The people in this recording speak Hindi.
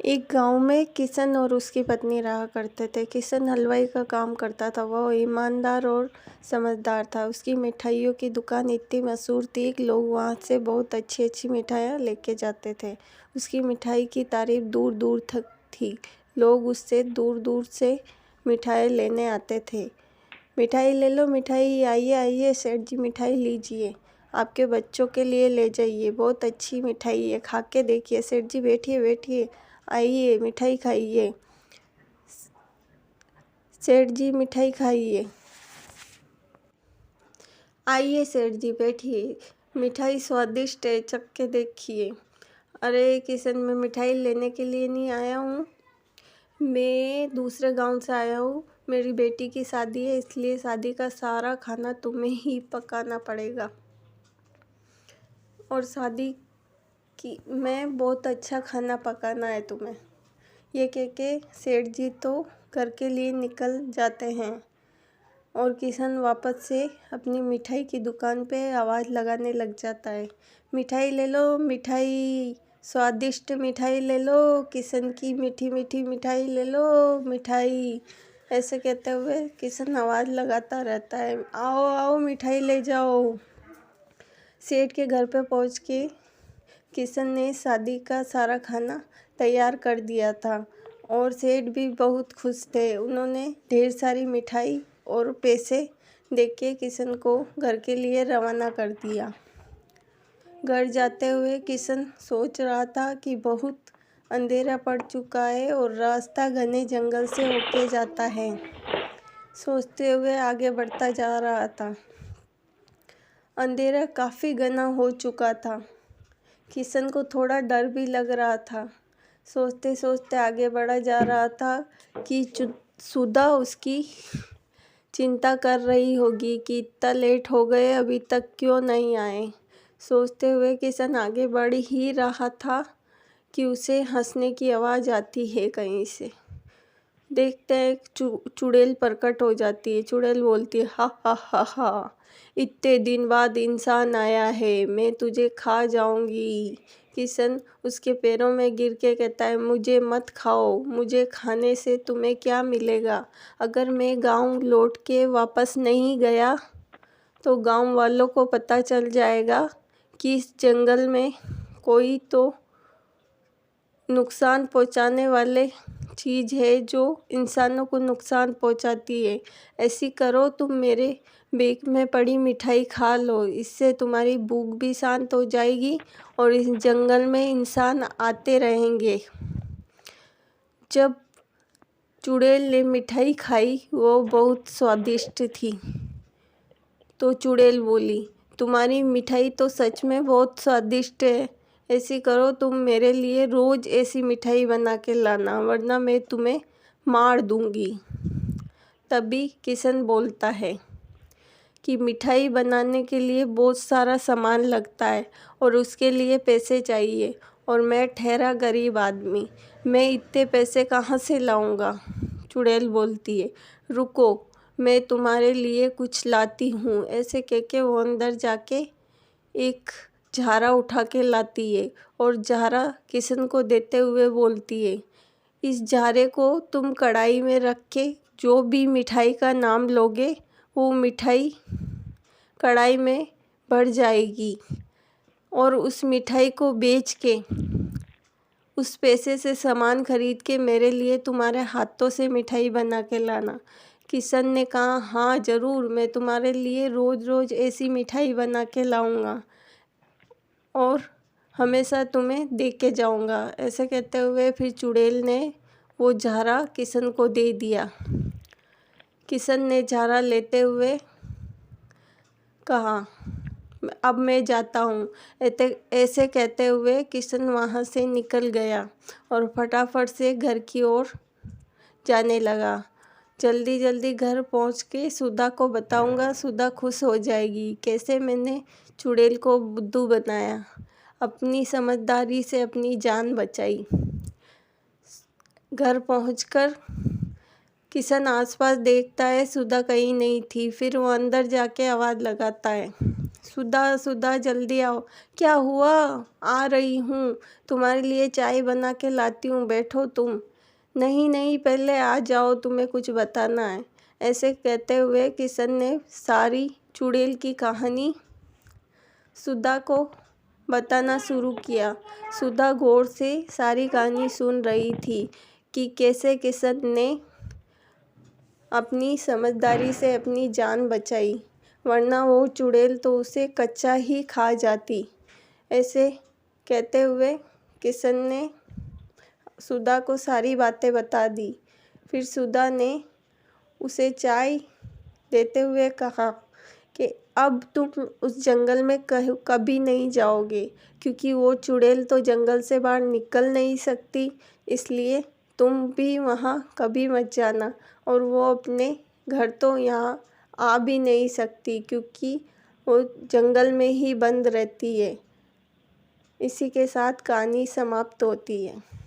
एक गांव में किशन और उसकी पत्नी रहा करते थे। किशन हलवाई का काम करता था। वह ईमानदार और समझदार था। उसकी मिठाइयों की दुकान इतनी मशहूर थी कि लोग वहां से बहुत अच्छी अच्छी मिठाइयाँ लेके जाते थे। उसकी मिठाई की तारीफ दूर दूर तक थी। लोग उससे दूर दूर से मिठाई लेने आते थे। मिठाई ले लो, मिठाई, आइए आइए सेठ जी, मिठाई लीजिए, आपके बच्चों के लिए ले जाइए, बहुत अच्छी मिठाई है, खा के देखिए। सेठ जी बैठिए बैठिए, आइए मिठाई खाइए, सेठ जी मिठाई खाइए, आइए सेठ जी बैठिए, मिठाई स्वादिष्ट है, चख के देखिए। अरे किशन, मैं मिठाई लेने के लिए नहीं आया हूँ, मैं दूसरे गांव से आया हूँ। मेरी बेटी की शादी है, इसलिए शादी का सारा खाना तुम्हें ही पकाना पड़ेगा। और शादी की मैं बहुत अच्छा खाना पकाना है तुम्हें। ये कह के सेठ जी तो घर के लिए निकल जाते हैं और किशन वापस से अपनी मिठाई की दुकान पे आवाज़ लगाने लग जाता है। मिठाई ले लो, मिठाई, स्वादिष्ट मिठाई ले लो, किशन की मीठी मीठी मिठाई ले लो, मिठाई। ऐसे कहते हुए किशन आवाज़ लगाता रहता है। आओ आओ मिठाई ले जाओ। सेठ के घर पे पहुंच के किशन ने शादी का सारा खाना तैयार कर दिया था और सेठ भी बहुत खुश थे। उन्होंने ढेर सारी मिठाई और पैसे देके किशन को घर के लिए रवाना कर दिया। घर जाते हुए किशन सोच रहा था कि बहुत अंधेरा पड़ चुका है और रास्ता घने जंगल से होके जाता है। सोचते हुए आगे बढ़ता जा रहा था। अंधेरा काफ़ी घना हो चुका था। किशन को थोड़ा डर भी लग रहा था। सोचते सोचते आगे बढ़ा जा रहा था कि सुधा उसकी चिंता कर रही होगी कि इतना लेट हो गए, अभी तक क्यों नहीं आए। सोचते हुए किशन आगे बढ़ ही रहा था कि उसे हंसने की आवाज़ आती है कहीं से। देखते हैं चुड़ैल प्रकट हो जाती है। चुड़ैल बोलती है, हा हा हा हा, इतने दिन बाद इंसान आया है, मैं तुझे खा जाऊंगी। किशन उसके पैरों में गिर के कहता है, मुझे मत खाओ, मुझे खाने से तुम्हें क्या मिलेगा। अगर मैं गांव लौट के वापस नहीं गया तो गांव वालों को पता चल जाएगा कि इस जंगल में कोई तो नुकसान पहुंचाने वाले चीज़ है जो इंसानों को नुकसान पहुंचाती है। ऐसी करो, तुम मेरे बैग में पड़ी मिठाई खा लो, इससे तुम्हारी भूख भी शांत हो जाएगी और इस जंगल में इंसान आते रहेंगे। जब चुड़ैल ने मिठाई खाई, वो बहुत स्वादिष्ट थी। तो चुड़ैल बोली, तुम्हारी मिठाई तो सच में बहुत स्वादिष्ट है। ऐसी करो, तुम मेरे लिए रोज़ ऐसी मिठाई बना के लाना, वरना मैं तुम्हें मार दूंगी। तभी किशन बोलता है कि मिठाई बनाने के लिए बहुत सारा सामान लगता है और उसके लिए पैसे चाहिए, और मैं ठहरा गरीब आदमी, मैं इतने पैसे कहाँ से लाऊंगा। चुड़ैल बोलती है, रुको, मैं तुम्हारे लिए कुछ लाती हूँ। ऐसे कह के वो अंदर जाके एक झारा उठा के लाती है और झारा किशन को देते हुए बोलती है, इस झारे को तुम कढ़ाई में रख के जो भी मिठाई का नाम लोगे, वो मिठाई कढ़ाई में भर जाएगी, और उस मिठाई को बेच के उस पैसे से सामान खरीद के मेरे लिए तुम्हारे हाथों से मिठाई बना के लाना। किशन ने कहा, हाँ ज़रूर, मैं तुम्हारे लिए रोज़ रोज़ ऐसी मिठाई बना के लाऊंगा और हमेशा तुम्हें दे के जाऊंगा। ऐसे कहते हुए फिर चुड़ैल ने वो झारा किशन को दे दिया। किशन ने झारा लेते हुए कहा, अब मैं जाता हूँ। ऐसे कहते हुए किशन वहाँ से निकल गया और फटाफट से घर की ओर जाने लगा। जल्दी जल्दी घर पहुँच के सुधा को बताऊँगा, सुधा खुश हो जाएगी कैसे मैंने चुड़ैल को बुद्धू बनाया, अपनी समझदारी से अपनी जान बचाई। घर पहुंचकर किशन आसपास देखता है, सुधा कहीं नहीं थी। फिर वो अंदर जाके आवाज़ लगाता है, सुधा सुधा जल्दी आओ। क्या हुआ? आ रही हूँ, तुम्हारे लिए चाय बना के लाती हूँ, बैठो तुम। नहीं नहीं, पहले आ जाओ, तुम्हें कुछ बताना है। ऐसे कहते हुए किशन ने सारी चुड़ैल की कहानी सुधा को बताना शुरू किया। सुधा गौर से सारी कहानी सुन रही थी कि कैसे किशन ने अपनी समझदारी से अपनी जान बचाई, वरना वो चुड़ैल तो उसे कच्चा ही खा जाती। ऐसे कहते हुए किशन ने सुधा को सारी बातें बता दी। फिर सुधा ने उसे चाय देते हुए कहा कि अब तुम उस जंगल में कभी नहीं जाओगे, क्योंकि वो चुड़ैल तो जंगल से बाहर निकल नहीं सकती, इसलिए तुम भी वहाँ कभी मत जाना। और वो अपने घर तो यहाँ आ भी नहीं सकती, क्योंकि वो जंगल में ही बंद रहती है। इसी के साथ कहानी समाप्त होती है।